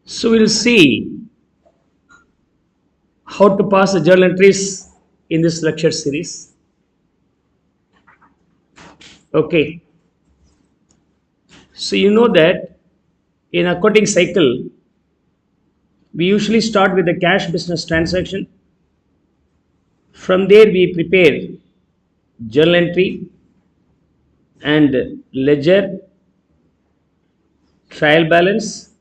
So we'll see how to pass the journal entries in this lecture series. Okay. So you know that in accounting cycle, we usually start with the cash business transaction. From there we prepare journal entry and ledger, trial balance.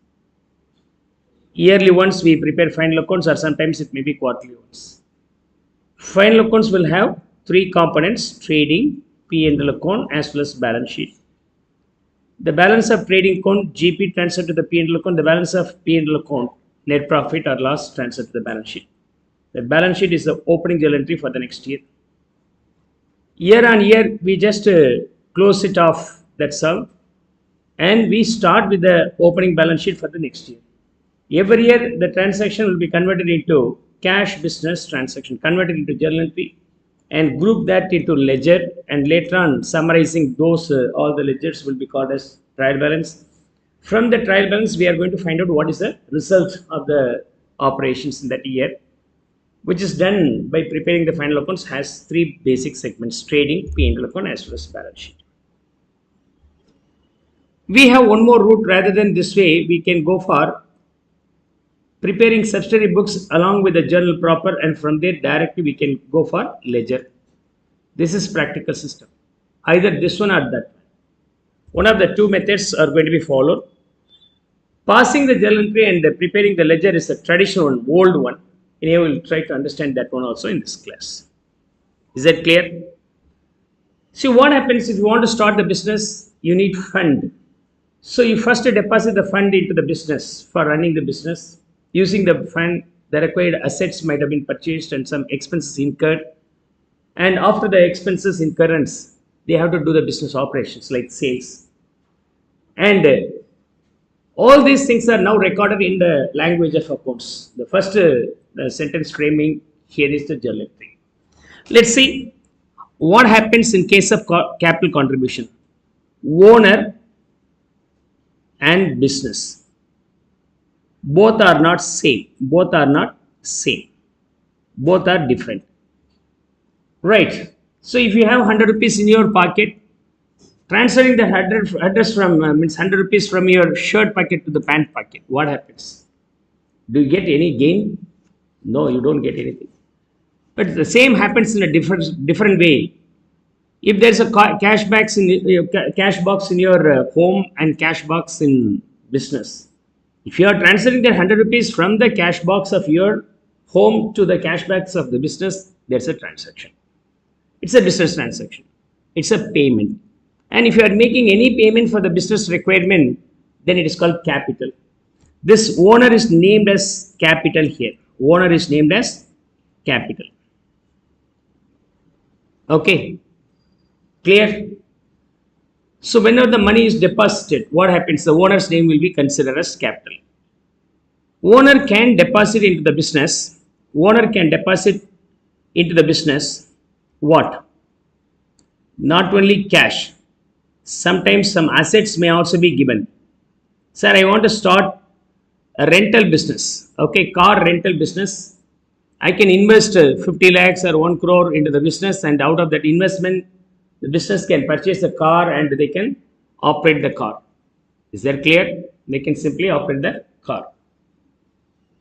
Yearly ones we prepare final accounts, or sometimes it may be quarterly ones. Final accounts will have three components: trading, P&L account as well as balance sheet. The balance of trading account GP transferred to the P&L account, the balance of P&L account net profit or loss transferred to the balance sheet. The balance sheet is the opening journal entry for the next year. Year on year we just close it off, that's all, and we start with the opening balance sheet for the next year. Every year the transaction will be converted into cash business transaction, converted into journal entry and group that into ledger, and later on summarizing those all the ledgers will be called as trial balance. From the trial balance we are going to find out what is the result of the operations in that year, which is done by preparing the final accounts. Has three basic segments: trading, P&L account as well as balance sheet. We have one more route. Rather than this way, we can go for preparing subsidiary books along with the journal proper, and from there directly we can go for ledger. This is practical system, either this one or that. One of the two methods are going to be followed. Passing the journal entry and preparing the ledger is a traditional one, old one. Anyway, we will try to understand that one also in this class. Is that clear? See what happens if you want to start the business, you need fund. So you first deposit the fund into the business for running the business. Using the fund, the required assets might have been purchased and some expenses incurred. And after the expenses incurrence, they have to do the business operations like sales. And all these things are now recorded in the language of accounts. The first sentence framing here is the journal entry. Let's see what happens in case of capital contribution. Owner and business, both are not same, both are not same, both are different, right? So if you have 100 rupees in your pocket, transferring the address from means 100 rupees from your shirt pocket to the pant pocket, what happens? Do you get any gain? No, you don't get anything. But the same happens in a different way. If there's a cash box in your home and cash box in business, if you are transferring the 100 rupees from the cash box of your home to the cash box of the business, there's a transaction. It's a business transaction. It's a payment. And if you are making any payment for the business requirement, then it is called capital. This owner is named as capital here. Owner is named as capital. Okay. Clear? So whenever the money is deposited, what happens? The owner's name will be considered as capital. Owner can deposit into the business. Owner can deposit into the business what? Not only cash. Sometimes some assets may also be given. Sir, I want to start a rental business. Okay, car rental business. I can invest 50 lakhs or 1 crore into the business, and out of that investment, the business can purchase a car and they can operate the car. Is that clear? They can simply operate the car.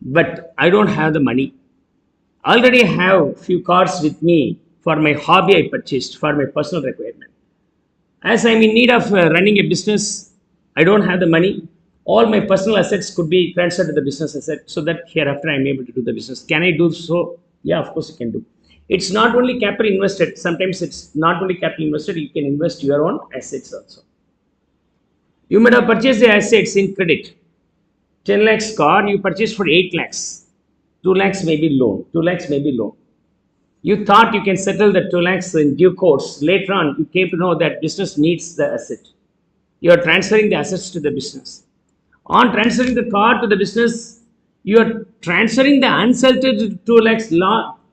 But I don't have the money. I already have few cars with me for my hobby I purchased for my personal requirement. As I'm in need of running a business, I don't have the money. All my personal assets could be transferred to the business asset so that hereafter I'm able to do the business. Can I do so? Yeah, of course you can do. It's not only capital invested. Sometimes it's not only capital invested. You can invest your own assets also. You might have purchased the assets in credit. 10 lakhs car, you purchased for 8 lakhs. 2 lakhs may be loan. 2 lakhs may be loan. You thought you can settle the 2 lakhs in due course. Later on, you came to know that business needs the asset. You are transferring the assets to the business. On transferring the car to the business, you are transferring the unsettled 2 lakhs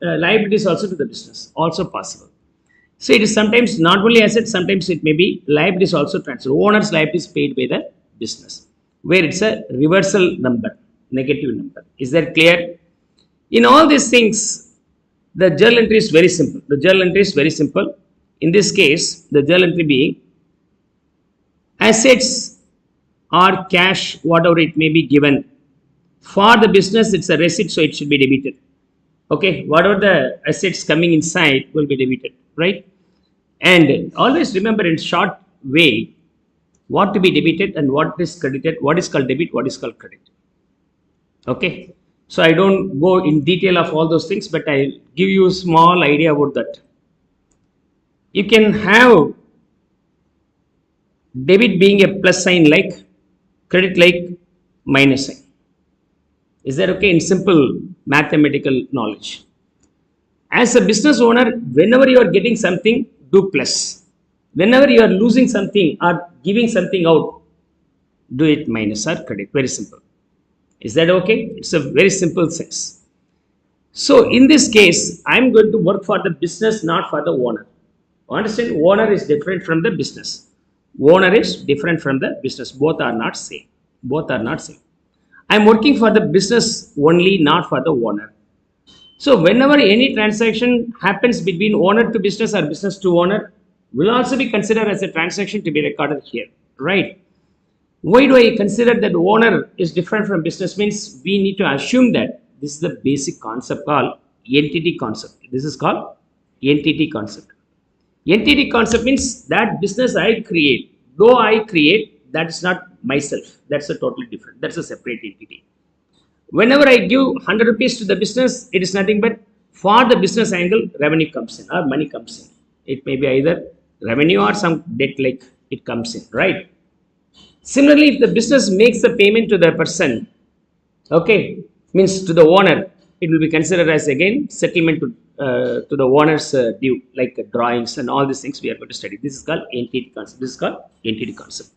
liabilities also to the business. Also possible. So it is sometimes not only assets, sometimes it may be liabilities also transferred. Owner's liabilities paid by the business, where it's a reversal number. negative number. Is that clear? In all these things, the journal entry is very simple. The journal entry is very simple. In this case, the journal entry being assets or cash, whatever it may be given. For the business, it's a receipt, so it should be debited. Okay, whatever the assets coming inside will be debited, right? And always remember in short way what to be debited and what is credited, what is called debit, what is called credit. Okay, so I don't go in detail of all those things, but I'll give you a small idea about that. You can have debit being a plus sign like, credit like minus sign. Is that okay? In simple mathematical knowledge. As a business owner, whenever you are getting something, do plus. Whenever you are losing something or giving something out, do it minus or credit. Very simple. Is that okay? It's a very simple sense. So in this case, I'm going to work for the business, not for the owner. Understand? Owner is different from the business. Owner is different from the business. Both are not same. Both are not same. I'm working for the business only, not for the owner. So whenever any transaction happens between owner to business or business to owner, will also be considered as a transaction to be recorded here, right? Why do I consider that owner is different from business? Means we need to assume that this is the basic concept called entity concept. This is called entity concept. Entity concept means that business I create, though I create, that is not myself. That's a totally different. That's a separate entity. Whenever I give 100 rupees to the business, it is nothing but for the business angle, revenue comes in or money comes in. It may be either revenue or some debt like it comes in, right? Similarly, if the business makes the payment to the person, okay, means to the owner, it will be considered as again settlement to the owner's due, like drawings and all these things we are going to study. This is called entity concept. This is called entity concept.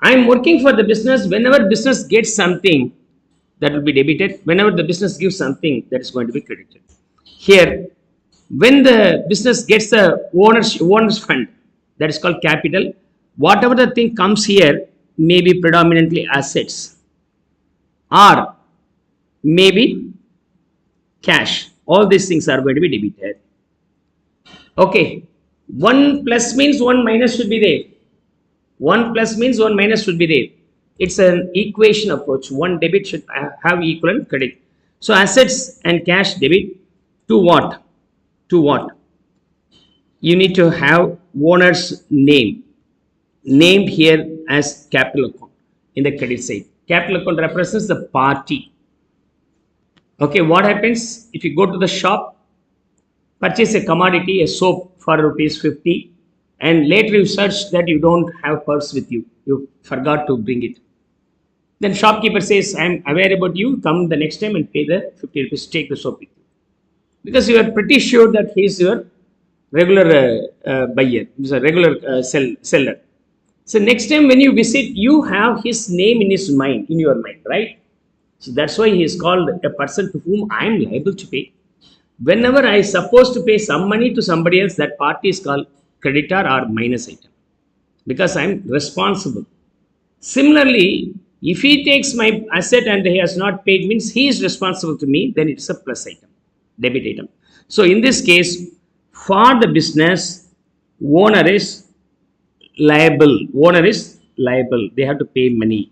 I am working for the business. Whenever business gets something, that will be debited. Whenever the business gives something, that is going to be credited. Here, when the business gets the owner's fund, that is called capital. Whatever the thing comes here may be predominantly assets or maybe cash. All these things are going to be debited. Okay, 1 plus means 1 minus should be there. 1 plus means 1 minus should be there. It's an equation approach. One debit should have equivalent credit. So assets and cash debit to what? To what? You need to have owner's name. Named here as capital account in the credit side. Capital account represents the party. Okay, what happens if you go to the shop, purchase a commodity, a soap for rupees 50, and later you search that you don't have purse with you. You forgot to bring it. Then shopkeeper says, I am aware about you, come the next time and pay the 50 rupees, take the soap with you. Because you are pretty sure that he is your regular buyer, he is a regular seller. So next time when you visit, you have his name in his mind, in your mind, right? So that's why he is called a person to whom I am liable to pay. Whenever I is supposed to pay some money to somebody else, that party is called creditor or minus item. Because I am responsible. Similarly, if he takes my asset and he has not paid, means he is responsible to me, then it's a plus item, debit item. So in this case, for the business, owner is liable. Owner is liable. They have to pay money.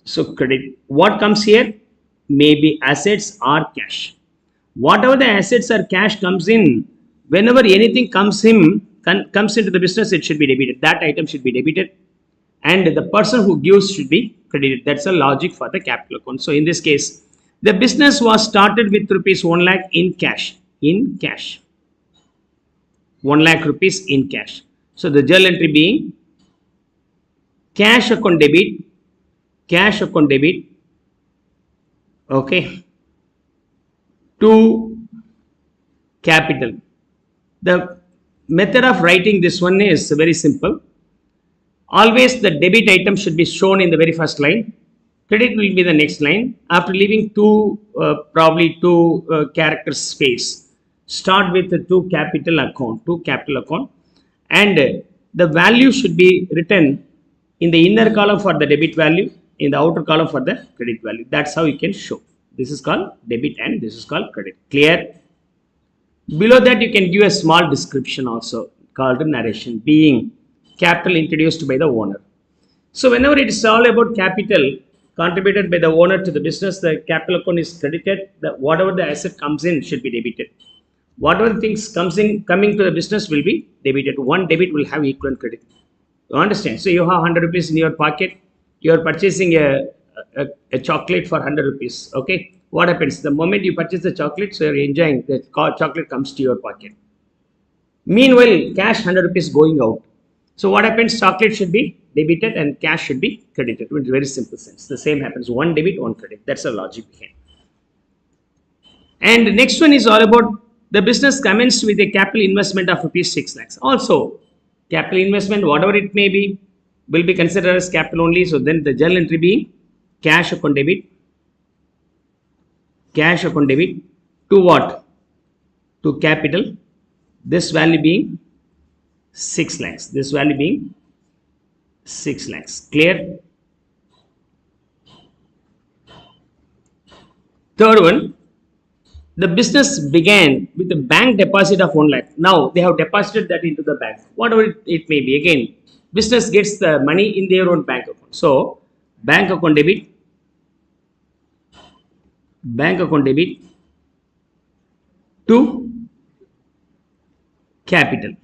So credit. What comes here? Maybe assets or cash. Whatever the assets or cash comes in, whenever anything comes into the business, it should be debited. That item should be debited. And the person who gives should be credited. That's a logic for the capital account. So in this case, the business was started with rupees 1 lakh in cash. In cash. 1 lakh rupees in cash. So the journal entry being cash account debit, okay, to capital. The method of writing this one is very simple. Always the debit item should be shown in the very first line. Credit will be the next line. After leaving probably two characters space. Start with the to capital account. And the value should be written in the inner column for the debit value in the outer column for the credit value. That's how you can show. This is called debit and this is called credit. Clear? Below that you can give a small description also called narration, being capital introduced by the owner. So whenever it is all about capital contributed by the owner to the business, the capital account is credited. Whatever the asset comes in should be debited. Whatever the things coming to the business will be debited. One debit will have equivalent credit. You understand? So you have 100 rupees in your pocket. You are purchasing a chocolate for 100 rupees. Okay. What happens? The moment you purchase the chocolate, so you are enjoying, the chocolate comes to your pocket. Meanwhile, cash 100 rupees going out. So what happens? Chocolate should be debited and cash should be credited. It's very simple sense. The same happens. One debit, one credit. That's the logic behind. And the next one is all about the business commenced with a capital investment of rupees 6 lakhs. Also, capital investment, whatever it may be, will be considered as capital only. So then the journal entry being cash account debit. Cash account debit to what? To capital. This value being 6 lakhs. This value being 6 lakhs. Clear? Third one, the business began with a bank deposit of 1 lakh. Now they have deposited that into the bank. Whatever it may be. Again, business gets the money in their own bank account. So bank account debit. Bank account debit to capital.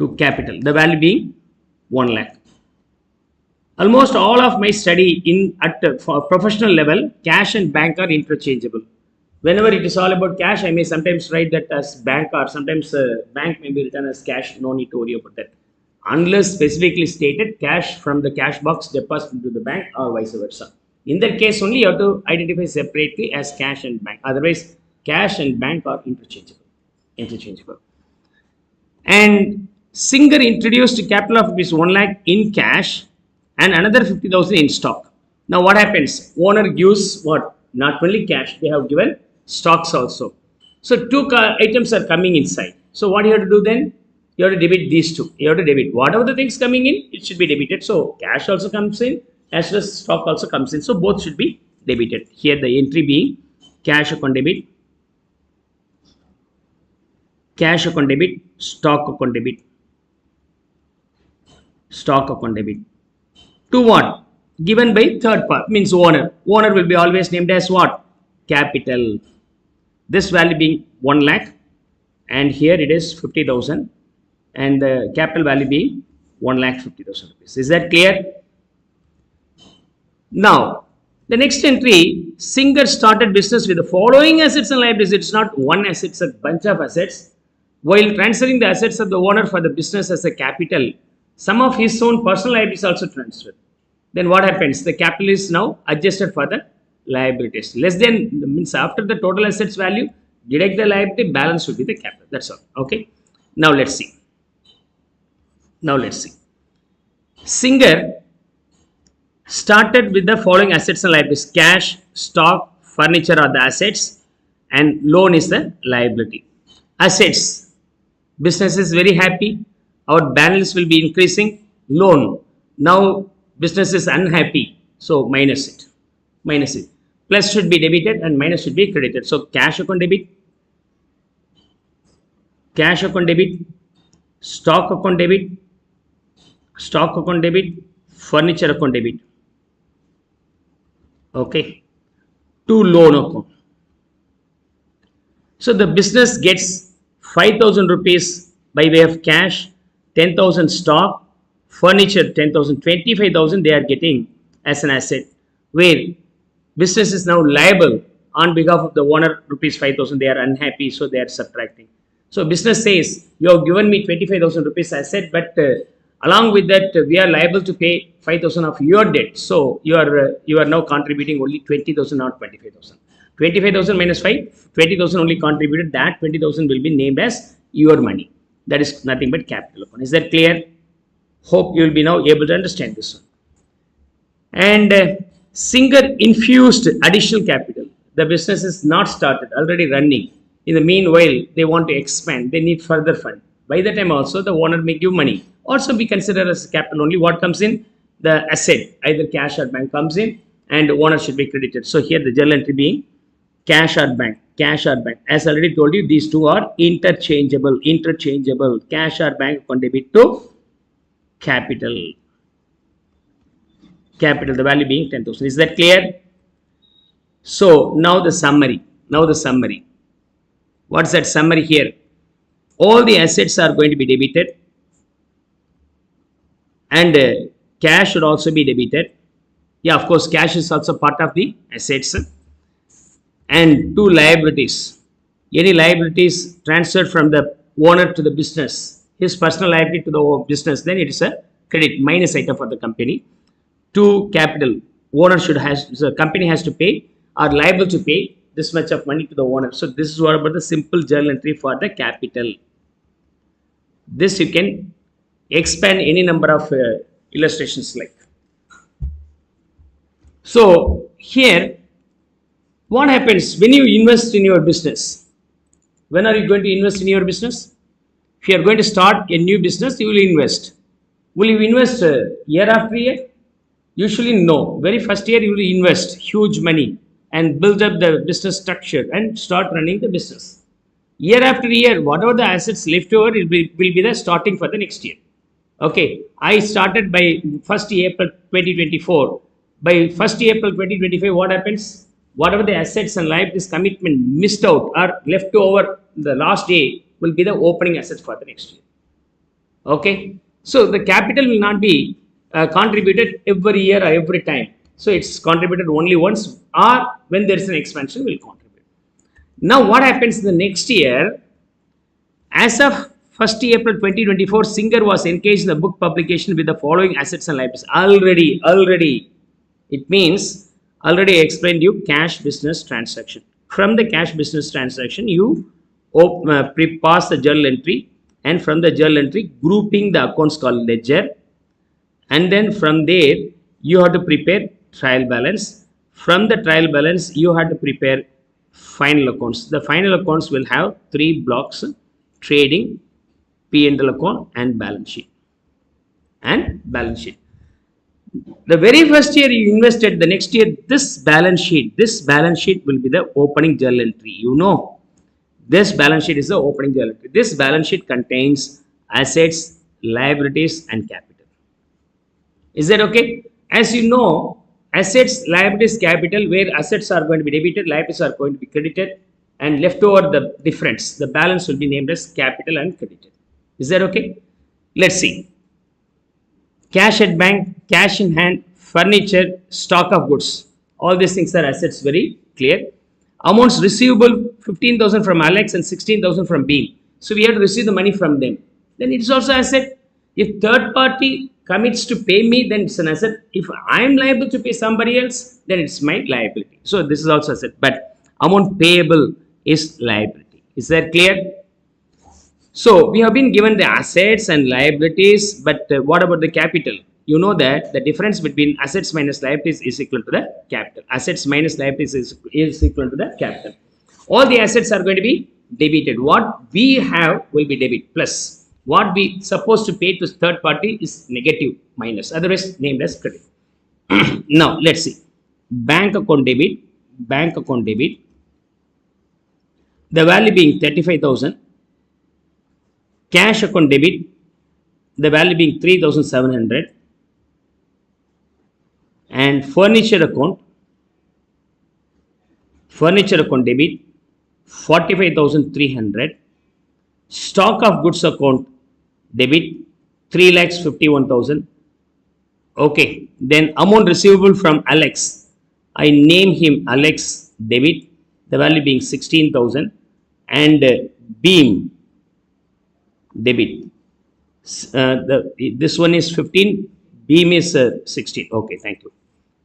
To capital. The value being 1 lakh. Almost all of my study for professional level, cash and bank are interchangeable. Whenever it is all about cash, I may sometimes write that as bank, or sometimes bank may be written as cash. No need to worry about that. Unless specifically stated, cash from the cash box deposit into the bank or vice versa. In that case only, you have to identify separately as cash and bank. Otherwise, cash and bank are interchangeable. And Singer introduced capital of rupees 1 lakh in cash and another 50,000 in stock. Now what happens? Owner gives what? Not only cash, they have given stocks also. So two items are coming inside. So what you have to do then? You have to debit these two. You have to debit whatever the things coming in, it should be debited. So cash also comes in as well as stock also comes in. So both should be debited. Here the entry being cash account debit, cash account debit, stock account debit, stock account debit. To what? Given by third part, means owner. Owner will be always named as what? Capital. This value being 1 lakh and here it is 50,000 and the capital value being 1,50,000 rupees. Is that clear? Now, the next entry, Singer started business with the following assets and liabilities. It's not one asset, it's a bunch of assets. While transferring the assets of the owner for the business as a capital, some of his own personal liabilities also transferred. Then what happens? The capital is now adjusted for the liabilities. Less than, means after the total assets value, deduct the liability, balance should be the capital. That's all. Okay. Now let's see. Singer started with the following assets and liabilities. Cash, stock, furniture are the assets and loan is the liability. Assets. Business is very happy. Our balance will be increasing. Loan. Now business is unhappy. So minus it. Plus should be debited and minus should be credited. So cash account debit. Cash account debit. Stock account debit. Stock account debit. Furniture account debit. Okay. To loan account. So the business gets 5,000 rupees by way of cash, 10,000 stock, furniture 10,000, 25,000 they are getting as an asset, where business is now liable on behalf of the owner rupees 5,000. They are unhappy, so they are subtracting. So business says, you have given me 25,000 rupees asset, but along with that we are liable to pay 5,000 of your debt. So you are now contributing only 20,000, not 25,000. 25,000 minus 5, 20,000 only contributed. That 20,000 will be named as your money. That is nothing but capital account. Is that clear? Hope you will be now able to understand this one. And Singer infused additional capital. The business is not started, already running. In the meanwhile, they want to expand. They need further fund. By the time also, the owner may give money. Also be considered as capital only. What comes in? the asset, either cash or bank comes in, and owner should be credited. So here the journal entry being cash or bank, cash or bank. As I already told you, these two are interchangeable, interchangeable. Cash or bank account debit to capital, capital, the value being 10,000. Is that clear? So now the summary, now the summary. What's that summary here? All the assets are going to be debited, and cash should also be debited. Yeah, of course, cash is also part of the assets. And two liabilities. Any liabilities transferred from the owner to the business, his personal liability to the business, then it is a credit minus item for the company. Two, capital. Owner should has, the company has to pay or liable to pay this much of money to the owner. So this is what about the simple journal entry for the capital. This you can expand any number of illustrations like. So here, what happens when you invest in your business? When are you going to invest in your business? If you are going to start a new business, you will invest. Will you invest year after year? Usually no. Very first year you will invest huge money and build up the business structure and start running the business. Year after year, whatever the assets left over will be the starting for the next year. Okay, I started by 1st April 2024. By 1st April 2025, what happens? Whatever the assets and liabilities commitment missed out or left over the last day will be the opening assets for the next year. Okay, so the capital will not be contributed every year or every time. So it's contributed only once, or when there is an expansion, will contribute. Now what happens the next year? As of 1st April 2024, Singer was engaged in the book publication with the following assets and liabilities. Already. It means, already I explained you cash business transaction. From the cash business transaction, you pass the journal entry, and from the journal entry, grouping the accounts called ledger. And then from there, you have to prepare trial balance. From the trial balance, you have to prepare final accounts. The final accounts will have three blocks: trading, P&L account, and balance sheet. The very first year you invested, the next year this balance sheet will be the opening journal entry. You know, this balance sheet is the opening journal entry. This balance sheet contains assets, liabilities, and capital. Is that okay? As you know, assets, liabilities, capital, where assets are going to be debited, liabilities are going to be credited, and left over the difference, the balance will be named as capital and credited. Is that okay? Let's see. Cash at bank, cash in hand, furniture, stock of goods. All these things are assets, very clear. Amounts receivable, 15,000 from Alex and 16,000 from Beam. So we have to receive the money from them. Then it is also asset. If third party commits to pay me, then it's an asset. If I am liable to pay somebody else, then it's my liability. So this is also asset. But amount payable is liability. Is that clear? So we have been given the assets and liabilities, but what about the capital? You know that the difference between assets minus liabilities is equal to the capital. Assets minus liabilities is equal to the capital. All the assets are going to be debited. What we have will be debit, plus what we supposed to pay to third party is negative, minus, otherwise named as credit. Now let's see. Bank account debit, the value being 35,000. Cash account debit, the value being 3,700. And furniture account debit, 45,300. Stock of goods account debit, 3,51,000. Okay, then amount receivable from Alex, I name him Alex, debit, the value being 16,000. And Beam, debit. This one is 15, Beam is 16. Okay, thank you.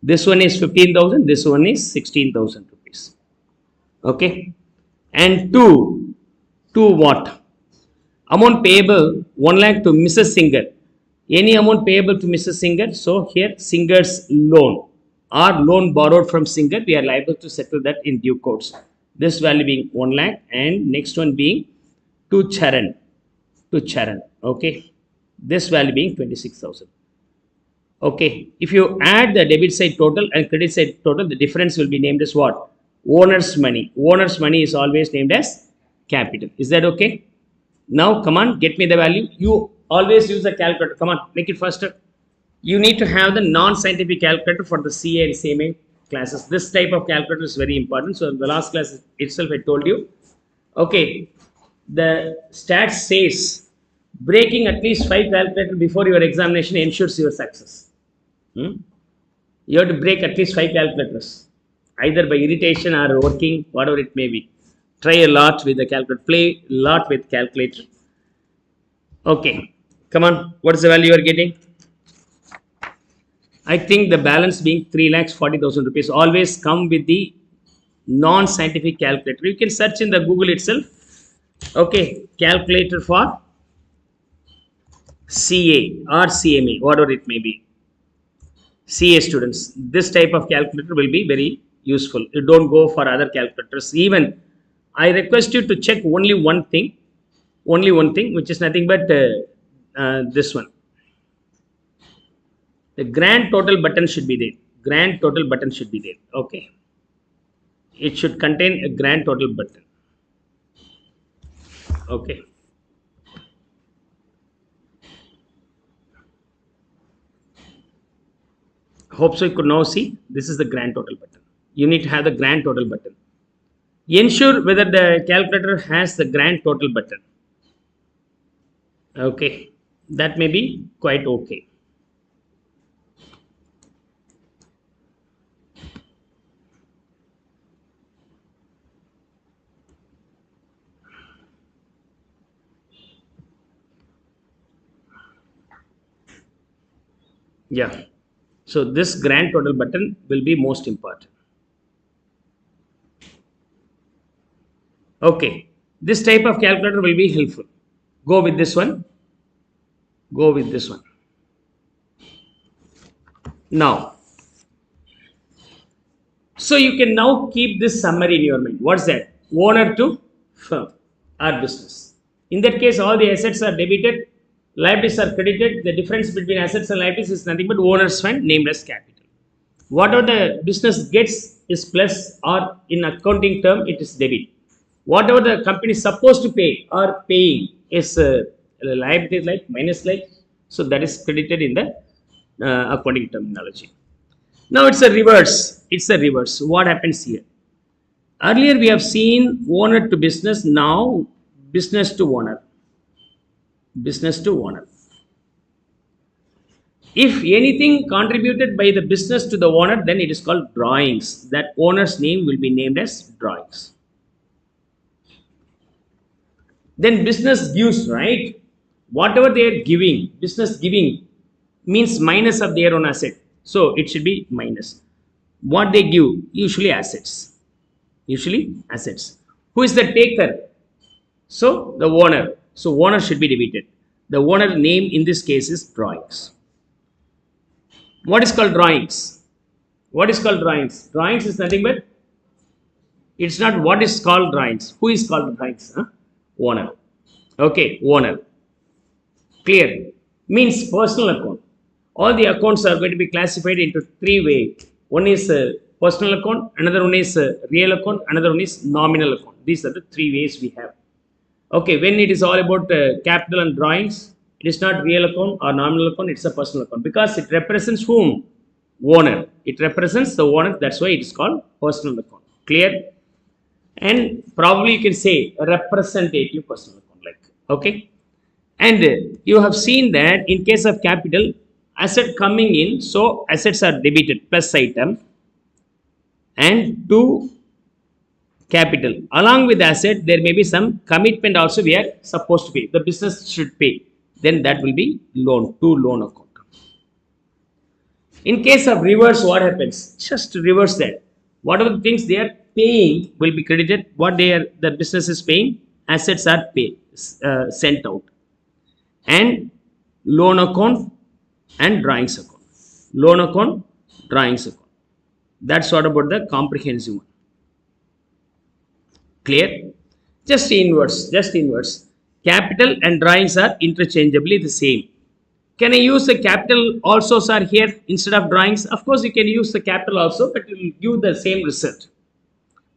This one is 15,000, this one is 16,000 rupees. Okay, and two what? Amount payable 1 lakh to Mrs. Singer. Any amount payable to Mrs. Singer. So here Singer's loan or loan borrowed from Singer, we are liable to settle that in due course. This value being 1 lakh, and next one being to Charan. Okay, this value being 26,000. Okay, if you add the debit side total and credit side total, the difference will be named as what? Owner's money. Owner's money is always named as capital. Is that okay? Now, come on, get me the value. You always use the calculator. Come on, make it faster. You need to have the non-scientific calculator for the CA and CMA classes. This type of calculator is very important. So, in the last class itself, I told you. Okay, the stats says breaking at least 5 calculators before your examination ensures your success. You have to break at least 5 calculators, either by irritation or working, whatever it may be. Try a lot with the calculator, play a lot with calculator. Okay, come on, what is the value you are getting? I think the balance being 3,40,000 rupees. Always come with the non-scientific calculator. You can search in the Google itself. Okay, calculator for CA or CMA, whatever it may be. CA students, this type of calculator will be very useful. You don't go for other calculators. Even I request you to check only one thing, which is nothing but this one. The grand total button should be there. Grand total button should be there. Okay. It should contain a grand total button. Okay. Hope so you could now see. This is the grand total button. You need to have the grand total button. Ensure whether the calculator has the grand total button. Okay. That may be quite okay. Yeah. So this grand total button will be most important. Okay. This type of calculator will be helpful. Go with this one. Go with this one. Now, so you can now keep this summary in your mind. What's that? Owner to firm or business. In that case, all the assets are debited, liabilities are credited. The difference between assets and liabilities is nothing but owner's fund named as capital. Whatever the business gets is plus, or in accounting term, it is debit. Whatever the company is supposed to pay or paying is liability like minus like. So that is credited in the accounting terminology. Now it's a reverse. It's a reverse. What happens here? Earlier we have seen owner to business. Now business to owner. Business to owner. If anything contributed by the business to the owner, then it is called drawings. That owner's name will be named as drawings. Then business gives, right? Whatever they are giving, business giving means minus of their own asset. So it should be minus. What they give, usually assets. Usually assets. Who is the taker? So the owner. So owner should be debited. The owner name in this case is drawings. What is called drawings? What is called drawings? Drawings is nothing but, it's not what is called drawings. Who is called drawings? Huh? Owner. Okay, owner. Clear. Means personal account. All the accounts are going to be classified into 3 ways. One is a personal account, another one is a real account, another one is nominal account. These are the 3 ways we have. Okay, when it is all about capital and drawings, it is not real account or nominal account, it's a personal account because it represents whom? Owner. It represents the owner, that's why it is called personal account. Clear? And probably you can say a representative personal account like, okay? And you have seen that in case of capital, asset coming in, so assets are debited plus item and to capital. Along with the asset, there may be some commitment also we are supposed to pay. The business should pay. Then that will be loan, to loan account. In case of reverse, what happens? Just reverse that. Whatever the things they are paying will be credited. What the business is paying, assets are paid, sent out. And loan account and drawings account. Loan account, drawings account. That's what about the comprehensive one. Clear? Just inverse. Capital and drawings are interchangeably the same. Can I use the capital also, sir, here instead of drawings? Of course, you can use the capital also, but it will give the same result.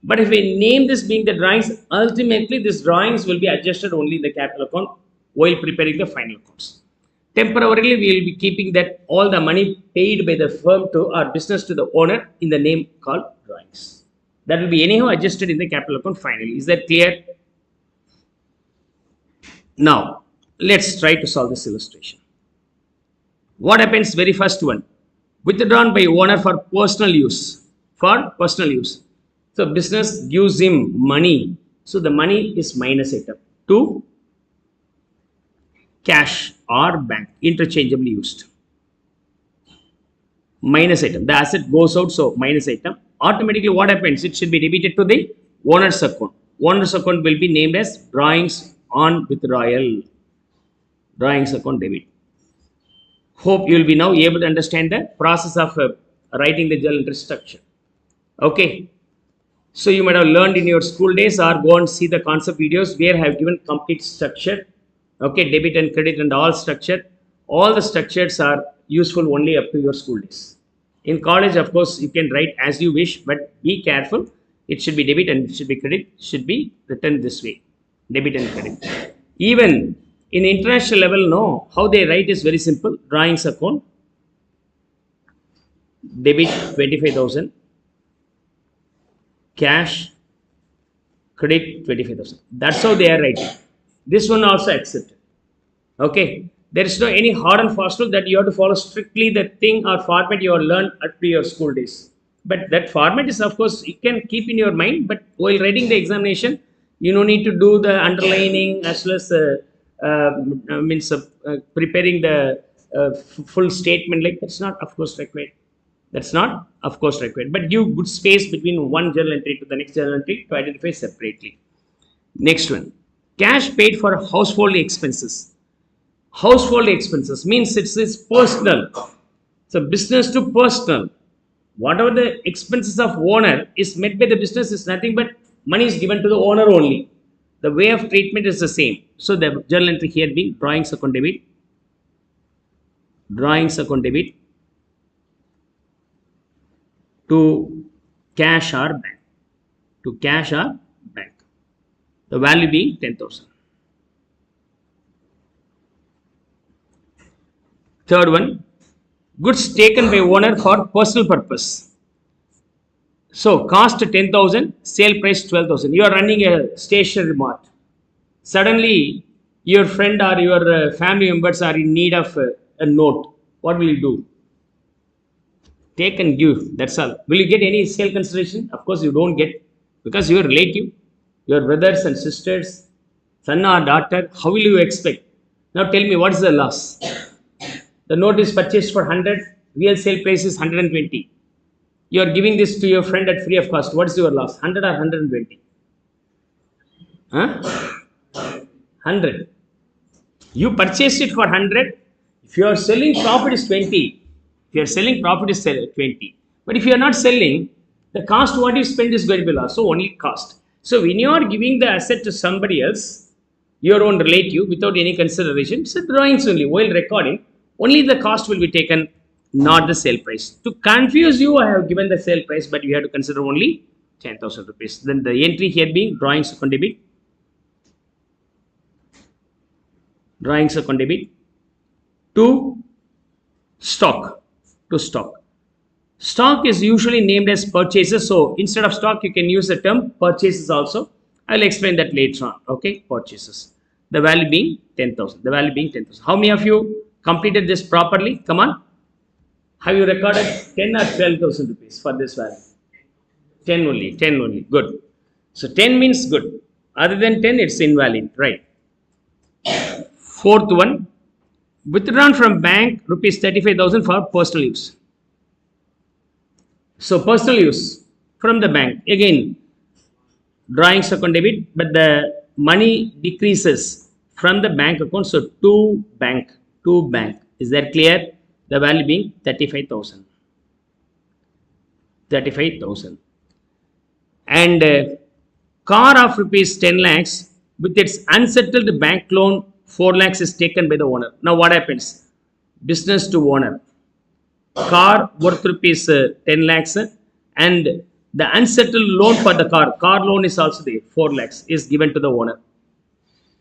But if we name this being the drawings, ultimately these drawings will be adjusted only in the capital account while preparing the final accounts. Temporarily, we will be keeping that all the money paid by the firm to our business to the owner in the name called drawings. That will be anyhow adjusted in the capital account finally. Is that clear? Now, let's try to solve this illustration. What happens? Very first one, withdrawn by owner for personal use. For personal use. So business gives him money. So the money is minus item to cash or bank, interchangeably used. Minus item. The asset goes out, so minus item. Automatically what happens? It should be debited to the owner's account. Owner's account will be named as drawings on withdrawal. Drawings account debit. Hope you will be now able to understand the process of writing the journal entry structure. Okay. So you might have learned in your school days or go and see the concept videos where I have given complete structure. Okay, debit and credit and all structure. All the structures are useful only up to your school days. In college, of course, you can write as you wish, but be careful. It should be debit and it should be credit. It should be written this way. Debit and credit. Even in international level, no. How they write is very simple. Drawings account. Debit 25,000. Cash. Credit 25,000. That's how they are writing. This one also accepted. Okay. There is no any hard and fast rule that you have to follow strictly the thing or format you have learned at your school days. But that format is, of course, you can keep in your mind. But while writing the examination, you don't need to do the underlining as well as preparing the full statement. Like that's not, of course, required. That's not, of course, required. But give good space between one journal entry to the next journal entry to identify separately. Next one. Cash paid for household expenses. Household expenses means it's personal. So business to personal. Whatever the expenses of owner is met by the business is nothing but money is given to the owner only. The way of treatment is the same. So the journal entry here being drawings account debit. Drawings account debit to cash or bank. To cash or bank. The value being 10,000. Third one, goods taken by owner for personal purpose. So cost 10,000, sale price 12,000. You are running a stationery mart. Suddenly, your friend or your family members are in need of a note. What will you do? Take and give. That's all. Will you get any sale consideration? Of course, you don't get because your relative, your brothers and sisters, son or daughter. How will you expect? Now tell me what is the loss? The note is purchased for 100, real sale price is 120. You are giving this to your friend at free of cost. What is your loss? 100 or 120? Huh? 100. You purchased it for 100. If you are selling, profit is 20. If you are selling, profit is 20. But if you are not selling, the cost what you spend is going to be lost. So only cost. So when you are giving the asset to somebody else, your own relative, without any consideration, it's a drawings only. While recording, only the cost will be taken, not the sale price. To confuse you, I have given the sale price, but you have to consider only 10,000 rupees. Then the entry here being drawings account debit. Drawings account debit to stock. To stock. Stock is usually named as purchases. So instead of stock, you can use the term purchases also. I will explain that later on. Okay, purchases. The value being 10,000. The value being 10,000. How many of you completed this properly? Come on. Have you recorded 10 or 12,000 rupees for this value? 10 only. 10 only. Good. So 10 means good. Other than 10, it's invalid. Right. Fourth one. Withdrawn from bank rupees 35,000 for personal use. So personal use from the bank. Again, drawings account debit, but the money decreases from the bank account. So to bank. To bank. Is that clear? The value being 35,000. 35,000. And car of rupees 10 lakhs with its unsettled bank loan 4 lakhs is taken by the owner. Now what happens? business to owner. Car worth rupees 10 lakhs and the unsettled loan for the car loan is also there, 4 lakhs is given to the owner.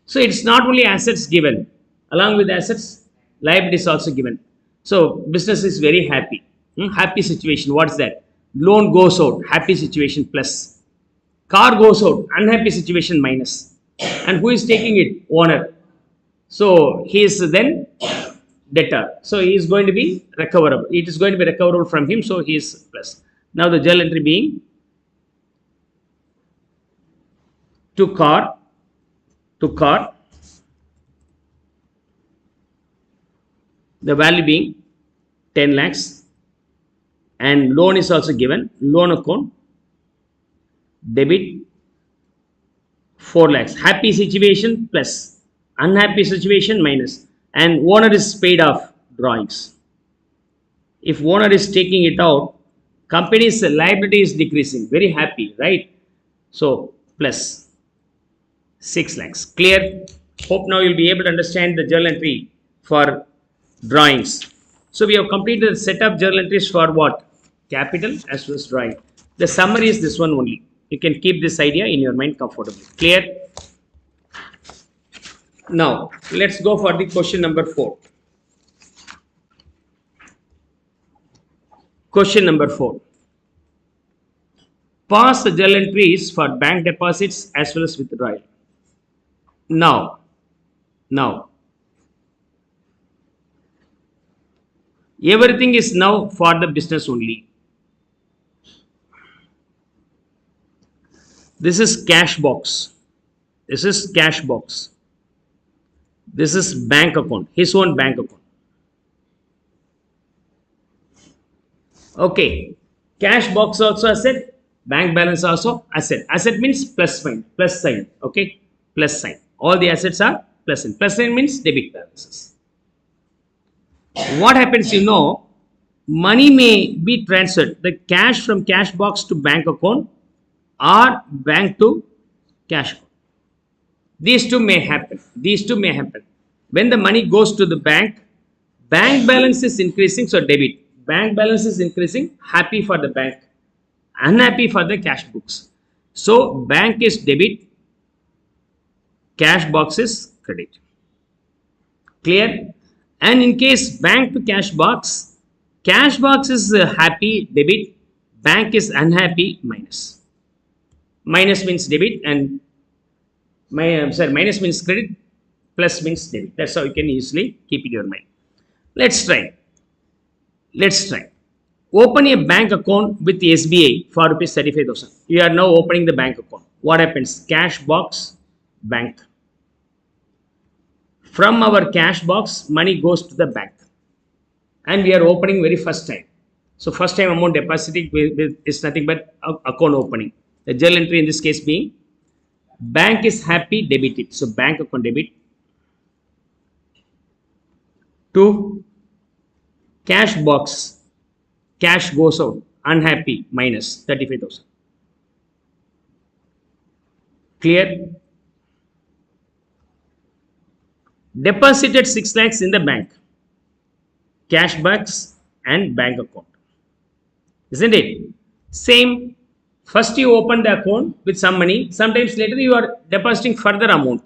So it's not only assets given, along with assets, liability is also given. So business is very happy. Happy situation. What's that? Loan goes out, happy situation plus. Car goes out, unhappy situation minus. And who is taking it? Owner. So he is then debtor. So he is going to be recoverable. It is going to be recoverable from him. So he is plus. Now the journal entry being to car, the value being 10 lakhs and loan is also given, loan account, debit 4 lakhs, happy situation plus, unhappy situation minus, and owner is paid off drawings. If owner is taking it out, company's liability is decreasing, very happy, right? So plus 6 lakhs. Clear? Hope now you'll be able to understand the journal entry for drawings. So we have completed the set of journal entries for what? Capital as well as drawing. The summary is this one only. You can keep this idea in your mind comfortably. Clear? Now, let's go for the question number 4. Question number 4. Pass the journal entries for bank deposits as well as withdrawal. Now, everything is now for the business only. This is cash box. This is cash box. This is bank account, his own bank account. Okay, cash box also asset, bank balance also asset. Asset means plus sign, okay, plus sign. All the assets are plus sign. Plus sign means debit balances. What happens, money may be transferred, the cash from cash box to bank account or bank to cash account. These two may happen. When the money goes to the bank balance is increasing, so debit. Bank balance is increasing, happy for the bank, unhappy for the cash books. So bank is debit, cash box is credit. Clear? And in case bank to cash box is happy, debit, bank is unhappy, minus. Minus means debit and minus means credit, plus means debit. That's how you can easily keep it in your mind. Let's try. Open a bank account with the SBI for rupees 35,000. You are now opening the bank account. What happens? Cash box, bank. From our cash box, money goes to the bank. And we are opening very first time. So first time amount depositing is nothing but account opening. The journal entry in this case being bank is happy, debited. So bank account debit to cash box, cash goes out, unhappy, minus 35,000. Clear? Deposited 6 lakhs in the bank, cash box and bank account. Isn't it? Same. First you open the account with some money. Sometimes later you are depositing further amount.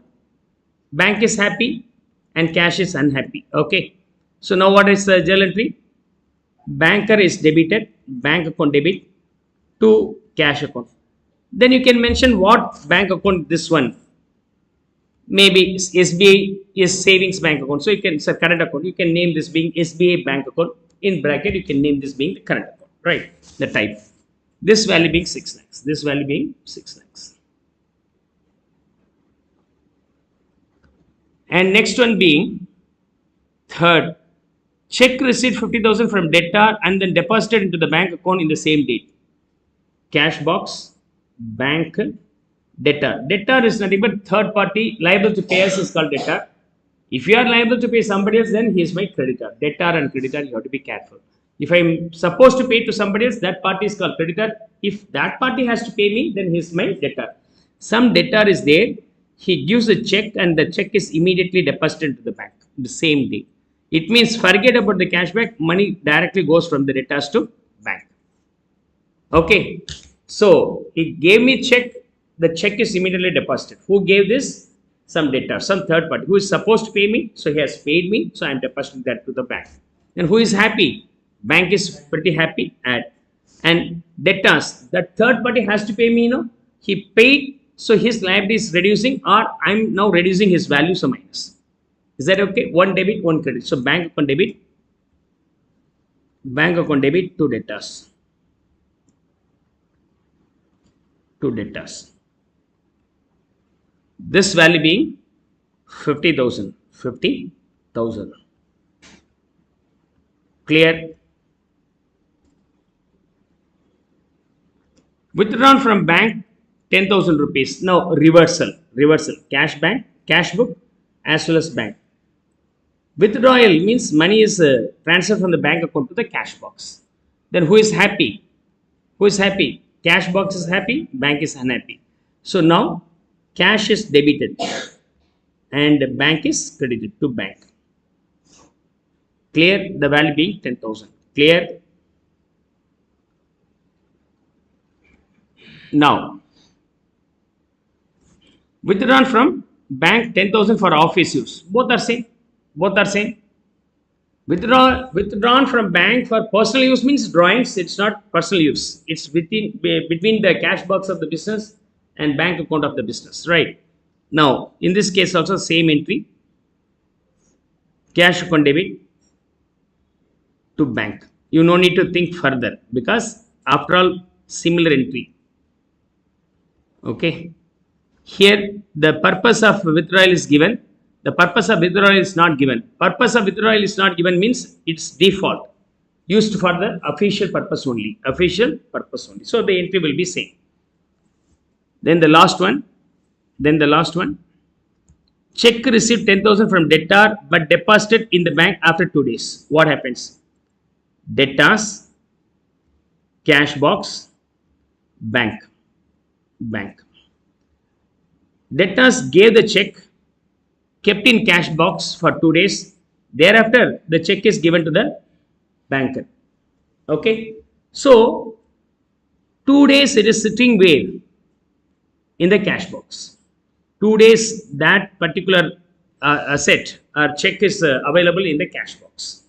Bank is happy and cash is unhappy. Okay. So now what is the journal entry? Banker is debited, bank account debit to cash account. Then you can mention what bank account this one. Maybe SBI is savings bank account. So you can, it's a current account. You can name this being SBI bank account. In bracket, you can name this being the current account. Right. The type. This value being 6 lakhs. This value being 6 lakhs. And next one being third. Check received 50,000 from debtor and then deposited into the bank account in the same date. Cash box, bank, debtor. Debtor is nothing but third party liable to pay us is called debtor. If you are liable to pay somebody else, then he is my creditor. Debtor and creditor, you have to be careful. If I am supposed to pay to somebody else, that party is called creditor. If that party has to pay me, then he is my debtor. Some debtor is there. He gives a check and the check is immediately deposited into the bank the same day. It means forget about the cashback, money directly goes from the debtors to bank. Okay, so he gave me check, the check is immediately deposited. Who gave this? Some debtor, some third party who is supposed to pay me, so he has paid me, so I am depositing that to the bank. And who is happy? Bank is pretty happy. And debtors, that third party has to pay me, he paid, so his liability is reducing, or I'm now reducing his value, so minus. Is that okay? One debit, one credit. So bank account debit, two debtors. Two debtors. This value being 50,000. 50,000. Clear? Withdrawn from bank 10,000 rupees. Now reversal. Cash bank, cash book as well as bank. Withdrawal means money is transferred from the bank account to the cash box. Then who is happy? Who is happy? Cash box is happy, bank is unhappy. So now cash is debited and bank is credited to bank. Clear? The value being 10,000. Clear? Now, withdrawn from bank 10,000 for office use. Both are same. Withdrawn from bank for personal use means drawings. It's not personal use. It's between the cash box of the business and bank account of the business. Right. Now, in this case also same entry. Cash account debit to bank. You no need to think further because after all similar entry. Okay. Here the purpose of withdrawal is given. The purpose of withdrawal is not given. Purpose of withdrawal is not given means it's default. Used for the official purpose only. So the entry will be same. Then the last one. Check received 10,000 from debtor but deposited in the bank after 2 days. What happens? Debtors, cash box, bank. Debtors gave the check, kept in cash box for 2 days. Thereafter, the check is given to the banker. Okay. So, 2 days it is sitting where? In the cash box. 2 days that particular asset or check is available in the cash box.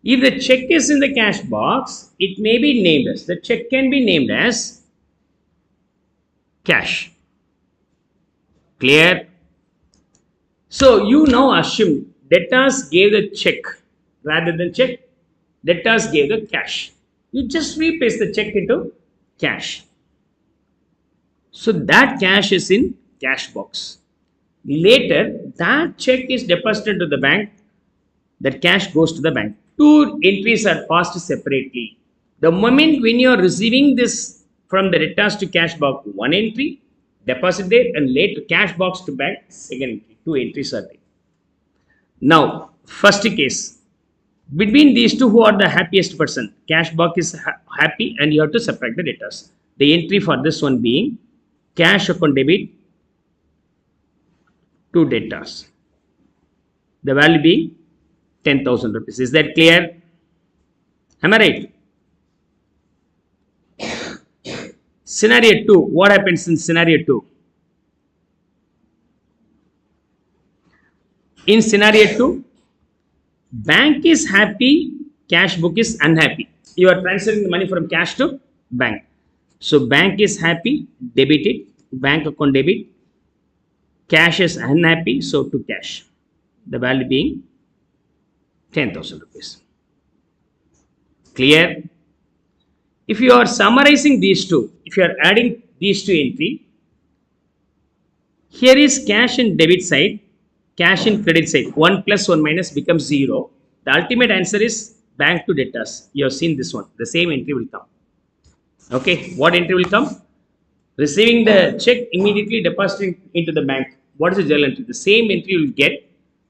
If the check is in the cash box, it may be named as, the check can be named as cash. Clear? So you now assume debtors gave the check rather than check. Debtors gave the cash. You just replace the check into cash. So that cash is in cash box. Later, that check is deposited to the bank. That cash goes to the bank. 2 entries are passed separately. The moment when you are receiving this from the debtors to cash box, 1 entry, deposit there, and later cash box to bank, second entry. 2 entries are there. Now, first case, between these two, who are the happiest person? Cash box is happy and you have to subtract the debtors. The entry for this one being cash account debit to debtors. The value being 10,000 rupees. Is that clear? Am I right? Scenario 2. What happens in scenario 2? In scenario 2, bank is happy, cash book is unhappy. You are transferring the money from cash to bank. So bank is happy, debited, bank account debit. Cash is unhappy, so to cash. The value being 10,000 rupees. Clear? If you are summarizing these two, if you are adding these two entry, here is cash in debit side, cash in credit side. 1 plus 1 minus becomes 0. The ultimate answer is bank to debtors. You have seen this one. The same entry will come. Okay. What entry will come? Receiving the check, immediately depositing into the bank. What is the journal entry? The same entry you will get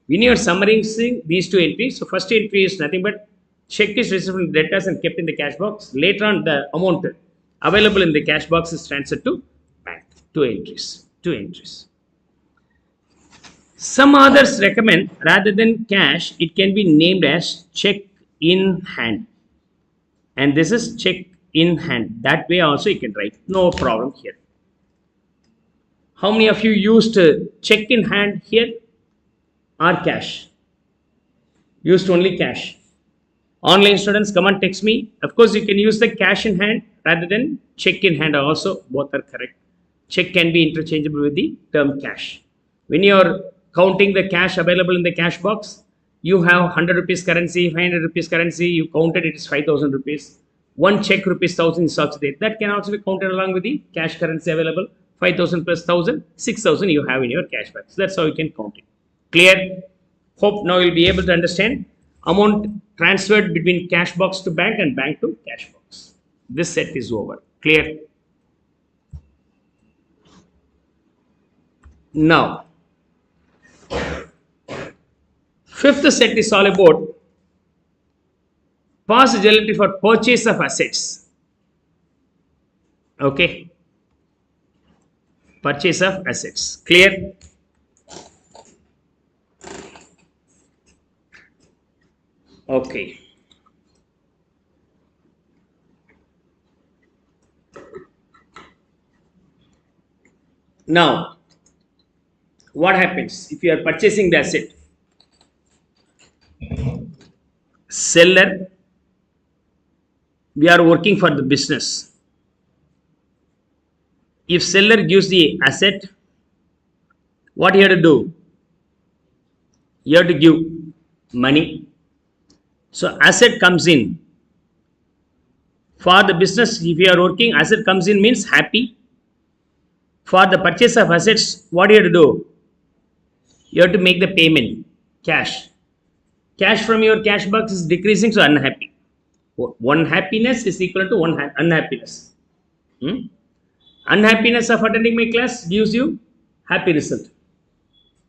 when you are summarizing these two entries. So first entry is nothing but check is received from the debtors and kept in the cash box. Later on, the amount available in the cash box is transferred to bank. 2 entries. Some others recommend rather than cash, it can be named as check in hand. And this is check in hand. That way also you can write. No problem here. How many of you used check in hand here or cash? Used only cash. Online students, come and text me. Of course, you can use the cash in hand rather than check in hand also. Both are correct. Check can be interchangeable with the term cash. When you are counting the cash available in the cash box, you have 100 rupees currency, 500 rupees currency, you counted it is 5,000 rupees. One check rupees 1,000 is also there. That can also be counted along with the cash currency available. 5,000 plus 1,000, 6,000 you have in your cash box. That's how you can count it. Clear? Hope now you'll be able to understand amount transferred between cash box to bank and bank to cash box. This set is over. Clear? Now, fifth set is all about possibility for purchase of assets. Okay. Purchase of assets. Clear? Okay. Now, what happens if you are purchasing the asset? Seller, we are working for the business. If seller gives the asset, what you have to do? You have to give money. So asset comes in. For the business, if you are working, asset comes in means happy. For the purchase of assets, what do you have to do? You have to make the payment, cash. Cash from your cash box is decreasing, so unhappy. One happiness is equal to one unhappiness. Unhappiness of attending my class gives you happy result.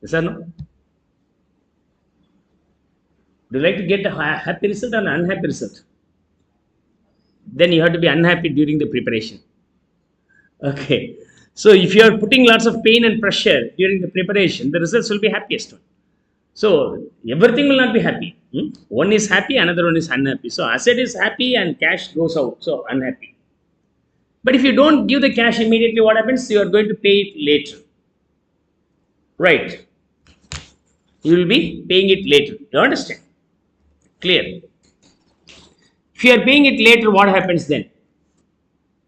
Yes or no? Do you like to get a happy result or an unhappy result? Then you have to be unhappy during the preparation. Okay. So if you are putting lots of pain and pressure during the preparation, the results will be happiest one. So everything will not be happy. One is happy, another one is unhappy. So asset is happy and cash goes out. So unhappy. But if you don't give the cash immediately, what happens? You are going to pay it later. Right. You will be paying it later. You understand? Clear. If you are paying it later, what happens then?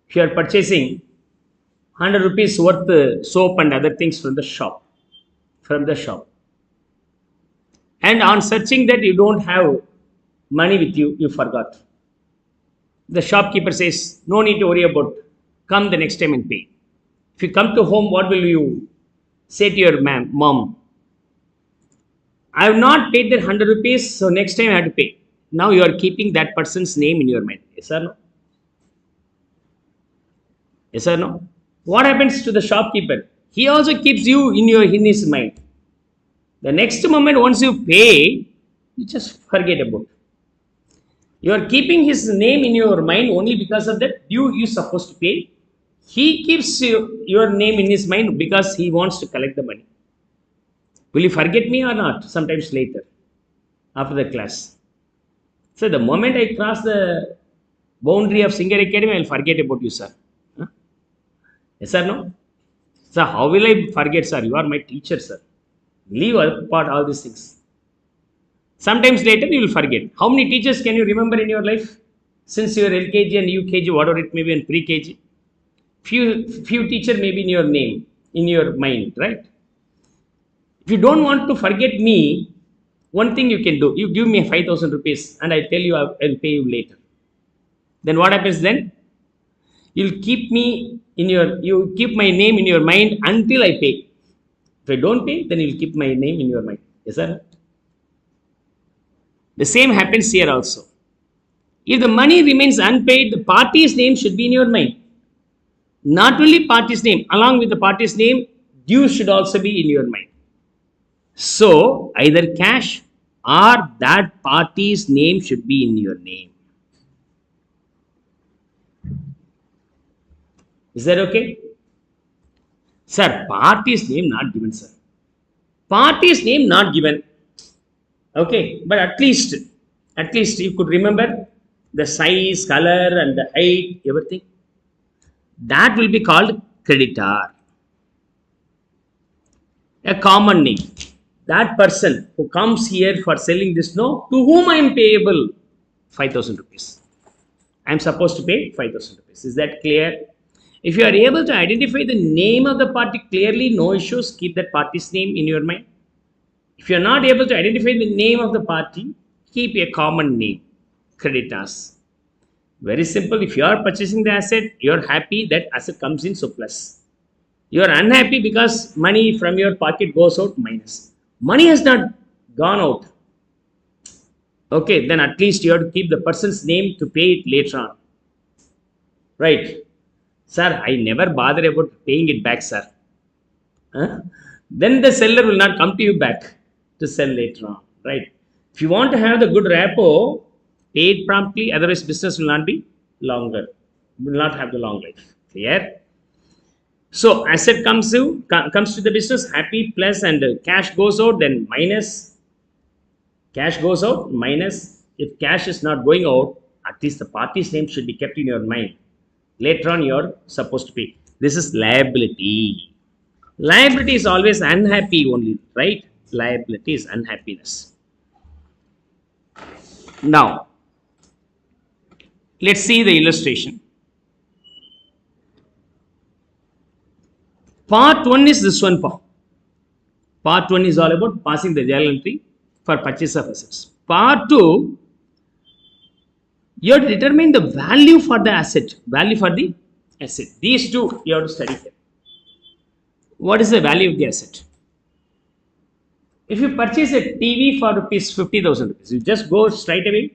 If you are purchasing 100 rupees worth soap and other things from the shop. And on searching that you don't have money with you, you forgot. The shopkeeper says, no need to worry about, come the next time and pay. If you come to home, what will you say to your mom? I have not paid that 100 rupees, so next time I have to pay. Now you are keeping that person's name in your mind. Yes or no? Yes or no? What happens to the shopkeeper? He also keeps you in his mind. The next moment, once you pay, you just forget about it. You are keeping his name in your mind only because of that you supposed to pay. He keeps your name in his mind because he wants to collect the money. Will you forget me or not? Sometimes later, after the class. So the moment I cross the boundary of Singar Academy, I will forget about you, sir. Huh? Yes or no? Sir, how will I forget, sir? You are my teacher, sir. Leave apart all these things. Sometimes later you will forget. How many teachers can you remember in your life? Since your LKG and UKG, whatever it may be, and pre-KG. Few teacher may be in your name, in your mind, right? If you don't want to forget me, one thing you can do, you give me 5,000 rupees and I tell you I'll pay you later. Then what happens then? You keep my name in your mind until I pay. If I don't pay, then you'll keep my name in your mind. Yes, sir? The same happens here also. If the money remains unpaid, the party's name should be in your mind. Not only party's name, along with the party's name, due should also be in your mind. So, either cash or that party's name should be in your name. Is that okay? Sir, party's name not given, sir. Party's name not given. Okay, but at least you could remember the size, color, and the height, everything. That will be called creditor. A common name. That person who comes here for selling this, no, to whom I am payable 5,000 rupees. I am supposed to pay 5,000 rupees. Is that clear? If you are able to identify the name of the party clearly, no issues. Keep that party's name in your mind. If you are not able to identify the name of the party, keep a common name. Creditors. Very simple. If you are purchasing the asset, you are happy that asset comes in surplus. You are unhappy because money from your pocket goes out minus. Money has not gone out. Okay, then at least you have to keep the person's name to pay it later on. Right. Sir, I never bother about paying it back, sir. Huh? Then the seller will not come to you back to sell later on. Right. If you want to have the good rapport, pay it promptly, otherwise business will not be longer, will not have the long life. Clear? So asset comes to the business, happy plus, and cash goes out, then minus. Cash goes out, minus. If cash is not going out, at least the party's name should be kept in your mind. Later on, you're supposed to pay. This is liability. Liability is always unhappy only, right? Liability is unhappiness. Now, let's see the illustration. Part 1 is this one. Part 1 is all about passing the journal entry for purchase of assets. Part 2, you have to determine the value for the asset. Value for the asset. These two you have to study here. What is the value of the asset? If you purchase a TV for rupees 50,000 rupees, you just go straight away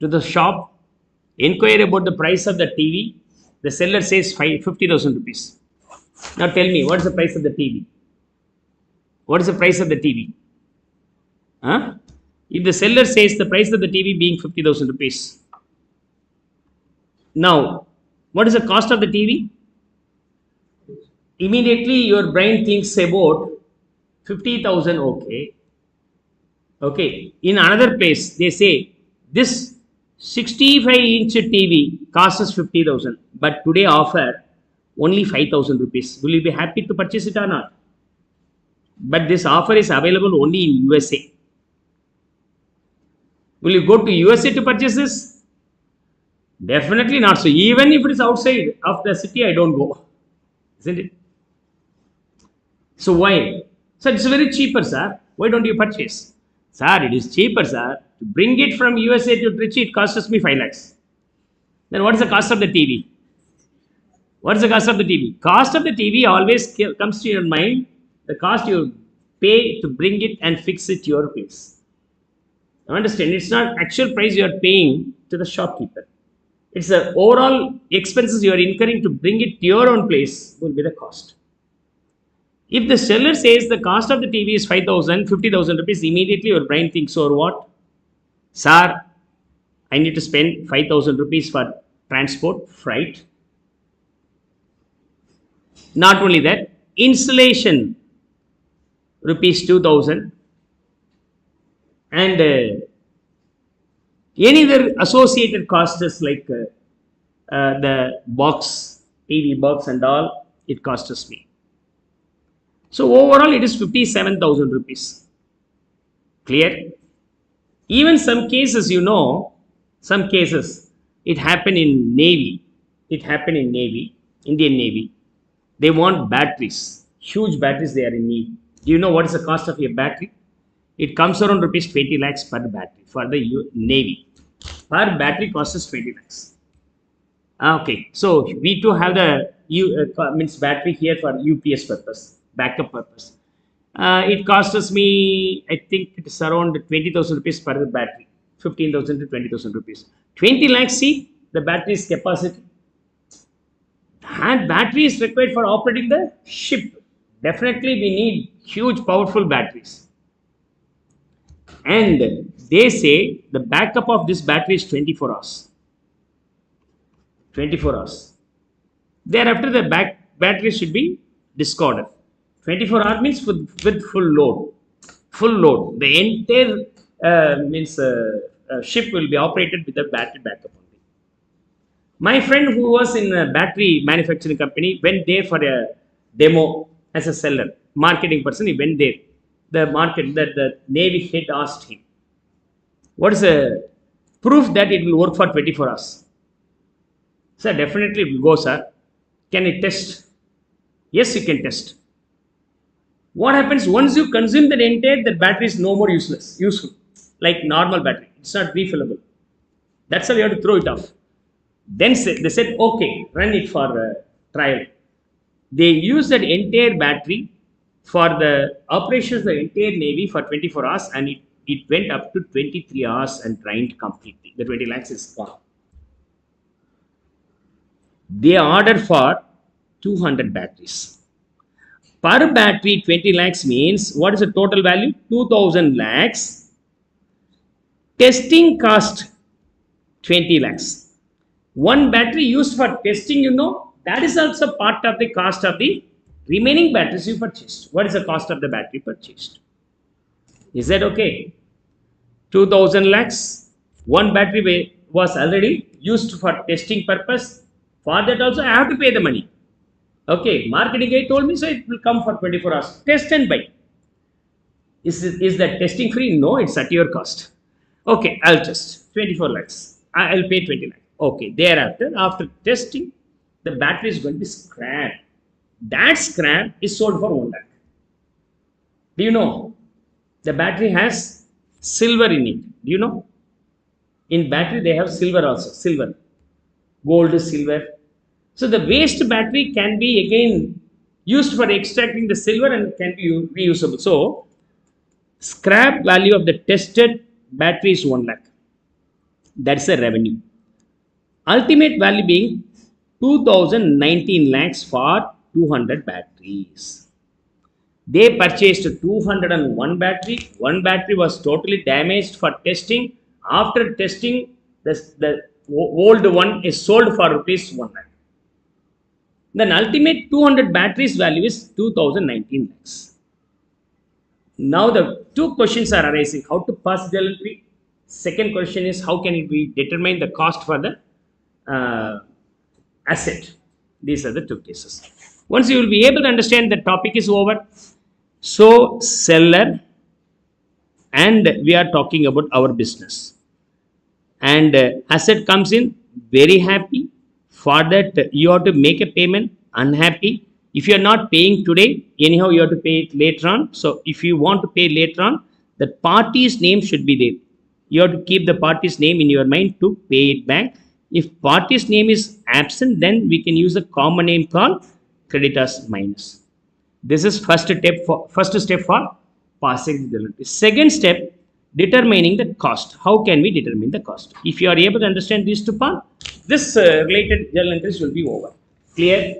to the shop, inquire about the price of the TV. The seller says 50,000 rupees. Now tell me, what is the price of the TV? What is the price of the TV? Huh? If the seller says the price of the TV being 50,000 rupees, now what is the cost of the TV? Immediately your brain thinks about 50,000. Okay. In another place, they say this 65-inch TV costs us 50,000, but today offer only 5,000 rupees. Will you be happy to purchase it or not? But this offer is available only in USA. Will you go to USA to purchase this? Definitely not. So even if it is outside of the city, I don't go. Isn't it? So why? Sir, it's very cheaper, sir. Why don't you purchase? Sir, it is cheaper, sir. To bring it from USA to Trichy, it costs me 5 lakhs. Then what is the cost of the TV? What is the cost of the TV? Cost of the TV always comes to your mind. The cost you pay to bring it and fix it to your place. Understand? It's not actual price you are paying to the shopkeeper. It's the overall expenses you are incurring to bring it to your own place will be the cost. If the seller says the cost of the TV is 5,000, 50,000 rupees, immediately your brain thinks, or what? Sir, I need to spend 5,000 rupees for transport, freight. Not only that, installation rupees 2,000, and any other associated costs like the box, TV box and all, it costs me. So overall it is 57,000 rupees. Clear? Even some cases, some cases it happened in Navy. Indian Navy. They want batteries, huge batteries they are in need. Do you know what is the cost of a battery? It comes around rupees 20 lakhs per battery for the Navy. Per battery costs us 20 lakhs. Okay, so we too have the means battery here for UPS purpose, backup purpose. It costs me, I think it is around 20,000 rupees per battery, 15,000 to 20,000 rupees. 20 lakhs, see the battery's capacity. And battery is required for operating the ship. Definitely we need huge powerful batteries. And they say the backup of this battery is 24 hours. 24 hours. Thereafter the battery should be discarded. 24 hours means with full load. Full load. The entire ship will be operated with a battery backup only. My friend who was in a battery manufacturing company went there for a demo as a seller, marketing person. He went there. The Navy head asked him, "What is the proof that it will work for 24 hours?" Sir, definitely it will go, sir. Can it test? Yes, you can test. What happens once you consume that entire, that battery is no more useful, like normal battery. It's not refillable. That's why you have to throw it off. Then they said, okay, run it for trial. They used that entire battery for the operations of the entire Navy for 24 hours, and it went up to 23 hours and drained completely. The 20 lakhs is gone. They ordered for 200 batteries. Per battery 20 lakhs means what is the total value? 2000 lakhs. Testing cost 20 lakhs. One battery used for testing, that is also part of the cost of the remaining batteries you purchased. What is the cost of the battery purchased? Is that okay? 2000 lakhs. One battery was already used for testing purpose. For that also I have to pay the money. Okay, marketing guy told me, so it will come for 24 hours. Test and buy. Is that testing free? No, it's at your cost. Okay, I'll test. 24 lakhs. I'll pay 20 lakhs. Okay, thereafter, after testing, the battery is going to be scrapped. That scrap is sold for 1 lakh. Do you know? The battery has silver in it. Do you know? In battery, they have silver also. Silver. Gold, silver. So the waste battery can be again used for extracting the silver and can be reusable. So scrap value of the tested battery is 1 lakh. That's the revenue. Ultimate value being 2019 lakhs for 200 batteries. They purchased 201 battery. One battery was totally damaged for testing. After testing, the old one is sold for rupees 1 lakh. Then ultimate 200 batteries value is 2019 lakhs. Now the two questions are arising. How to pass journal entry? Second question is how can we determine the cost for the asset? These are the two cases. Once you will be able to understand, the topic is over. So seller, and we are talking about our business. And asset comes in, very happy. For that, you have to make a payment, unhappy. If you are not paying today, anyhow, you have to pay it later on. So, if you want to pay later on, the party's name should be there. You have to keep the party's name in your mind to pay it back. If party's name is absent, then we can use a common name called creditors minus. This is first step for passing the journal. Second step, determining the cost. How can we determine the cost? If you are able to understand these two parts, this related journal entries will be over. Clear?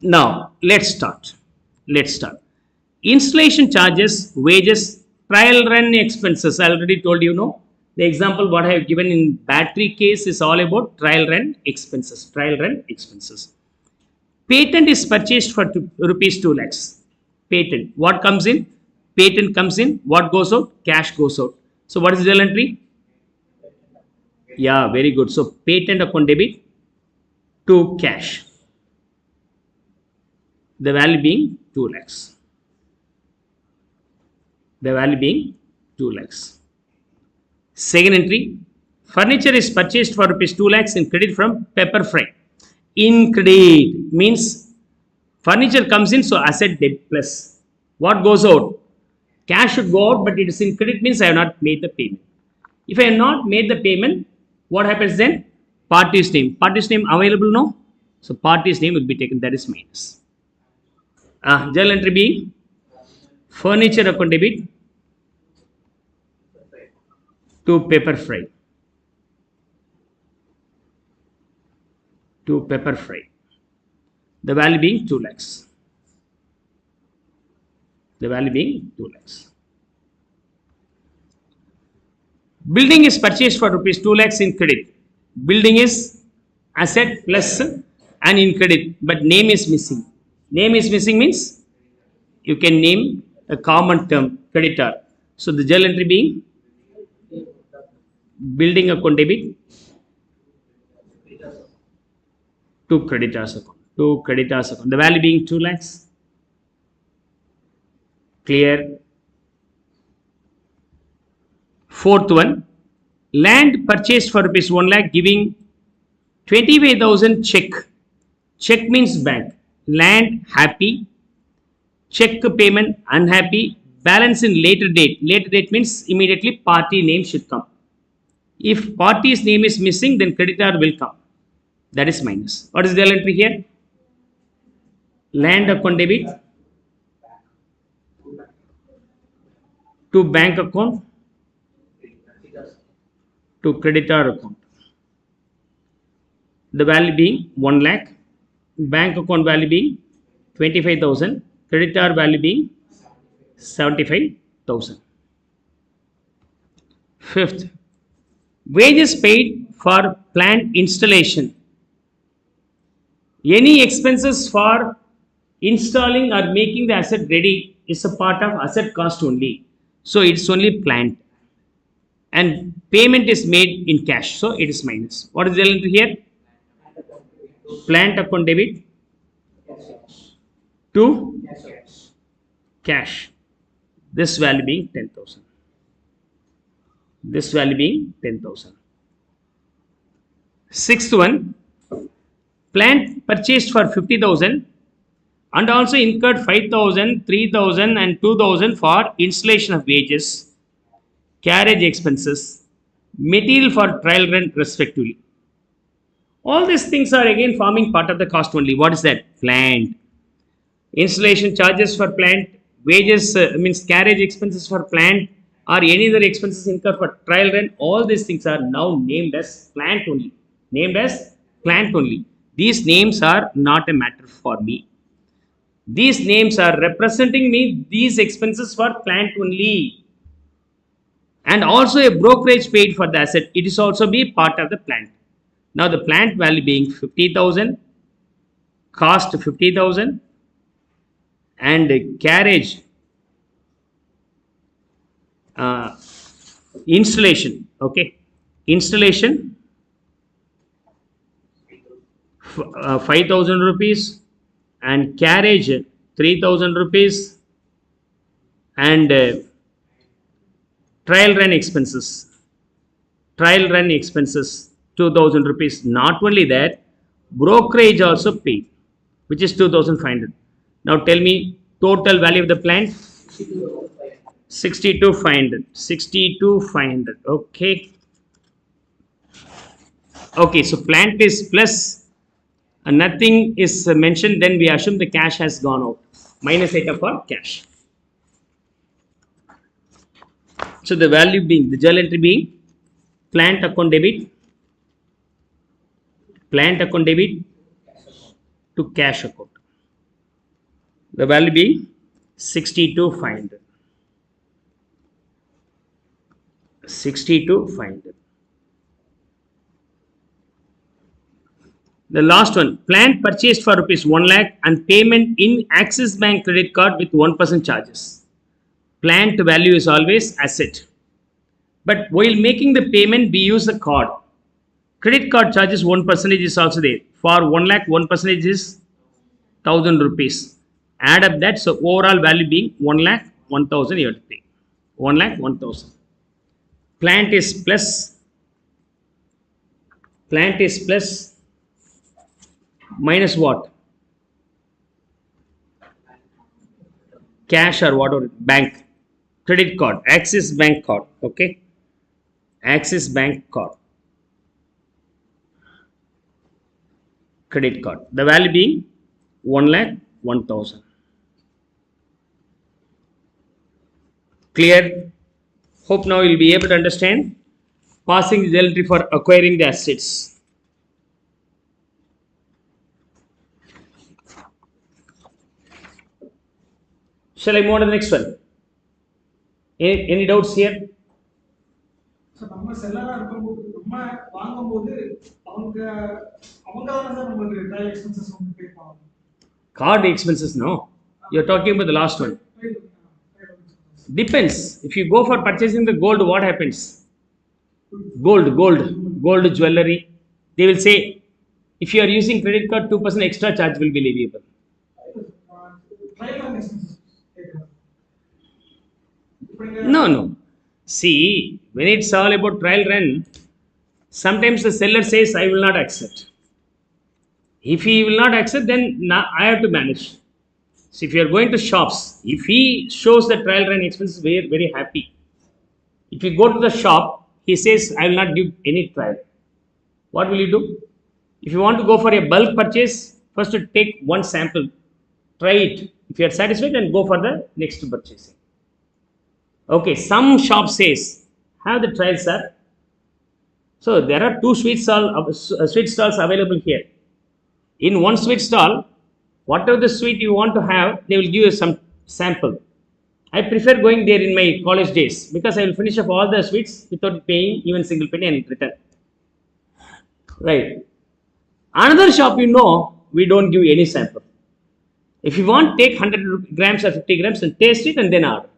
Now, let's start. Installation charges, wages, trial run expenses. I already told you, the example what I have given in battery case is all about trial run expenses. Patent is purchased for rupees 2 lakhs. Patent. What comes in? Patent comes in. What goes out? Cash goes out. So, what is the journal entry? Yeah, very good. So, patent account debit to cash. The value being 2 lakhs. Second entry, furniture is purchased for rupees 2 lakhs in credit from Pepper Fry. In credit means furniture comes in, so asset debt plus. What goes out? Cash should go out, but it is in credit means I have not made the payment. If I have not made the payment, what happens then? Party's name. Party's name available now? So party's name will be taken, that is minus. Journal entry being furniture account debit to Pepper Fry. The value being 2 lakhs. Building is purchased for rupees 2 lakhs in credit. Building is asset plus and in credit, but name is missing. Name is missing means you can name a common term, creditor. So the journal entry being building account debit to creditors account. To creditors account. The value being 2 lakhs. Clear. Fourth one, land purchased for rupees 1 lakh giving 25,000 check. Check means bank. Land happy. Check payment unhappy. Balance in later date. Later date means immediately party name should come. If party's name is missing, then creditor will come. That is minus. What is the entry here? Land account debit to bank account to creditor account. The value being 1 lakh, bank account value being 25,000, creditor value being 75,000. Fifth, wages paid for plant installation. Any expenses for installing or making the asset ready is a part of asset cost only. So it's only plant. And payment is made in cash. So it is minus. What is the entry here? Plant account debit to cash. This value being 10,000. This value being 10,000. Sixth one, plant purchased for 50,000 and also incurred 5,000, 3,000 and 2,000 for installation of wages, carriage expenses, material for trial run respectively. All these things are again forming part of the cost only. What is that? Plant. Installation charges for plant, wages means carriage expenses for plant or any other expenses incurred for trial run. All these things are now named as plant only. Named as plant only. These names are not a matter for me. These names are representing me these expenses for plant only. And also a brokerage paid for the asset. It is also be part of the plant. Now the plant value being 50,000, cost 50,000 and carriage installation, okay, installation 5,000 rupees and carriage 3,000 rupees and trial run expenses 2,000 rupees. Not only that, brokerage also paid, which is 2,500. Now tell me total value of the plant. 62,500. 62,500. Okay. Okay, so plant is plus and nothing is mentioned, then we assume the cash has gone out. Minus item for cash. So the value being, the journal entry being plant account debit to cash account. The value being 62,500. 62,500. The last one, plant purchased for rupees 1 lakh and payment in Axis Bank credit card with 1% charges. Plant value is always asset. But while making the payment, we use a card. Credit card charges 1% is also there. For 1 lakh, 1% is 1,000 rupees. Add up that, so overall value being 1 lakh, 1,000 you have to pay. 1 lakh, 1,000. Plant is plus minus what? Cash or whatever, bank, credit card, Axis Bank card, okay? Axis Bank card, credit card. The value being 1 lakh, 1,000. Clear? Hope now you will be able to understand passing the journal entry for acquiring the assets. Shall I move on to the next one? Any doubts here? So, நம்ம செல்லரா இருக்கும்போது நம்ம வாங்கும்போது அவங்க அவங்க தான் sir நமக்கு trial expenses வந்து பே பண்ணுவாங்க. Card expenses, no. You're talking about the last one. Depends. If you go for purchasing the gold, what happens? Gold jewelry. They will say, if you are using credit card, 2% extra charge will be leviable. Trial run expenses. No. See, when it's all about trial run, sometimes the seller says, I will not accept. If he will not accept, then I have to manage. So if you are going to shops, if he shows the trial run expenses, we are very happy. If you go to the shop, he says, I will not give any trial. What will you do? If you want to go for a bulk purchase, first to take one sample, try it. If you are satisfied, then go for the next purchasing. Okay, some shop says, have the trial, sir. So there are two sweet stalls available here. In one sweet stall, whatever the sweet you want to have, they will give you some sample. I prefer going there in my college days because I will finish off all the sweets without paying even single penny and return. Right. Another shop, we don't give any sample. If you want, take 100 grams or 50 grams and taste it and then order.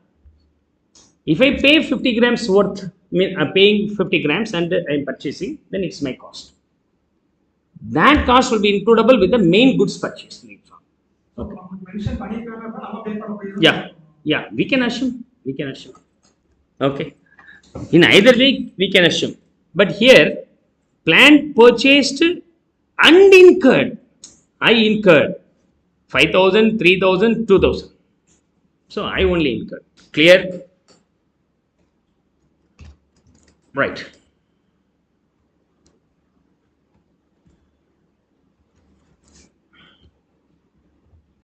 If I pay 50 grams worth, I'm paying 50 grams and I'm purchasing, then it's my cost. That cost will be includable with the main goods purchase. Okay. Mention பண்ணிருக்காங்க அப்ப நம்ம பே பண்ண போயிடும். Yeah, we can assume. Okay. In either way, we can assume. But here, planned purchased and incurred. I incurred 5,000, 3,000, 2,000. So I only incurred. Clear? Right.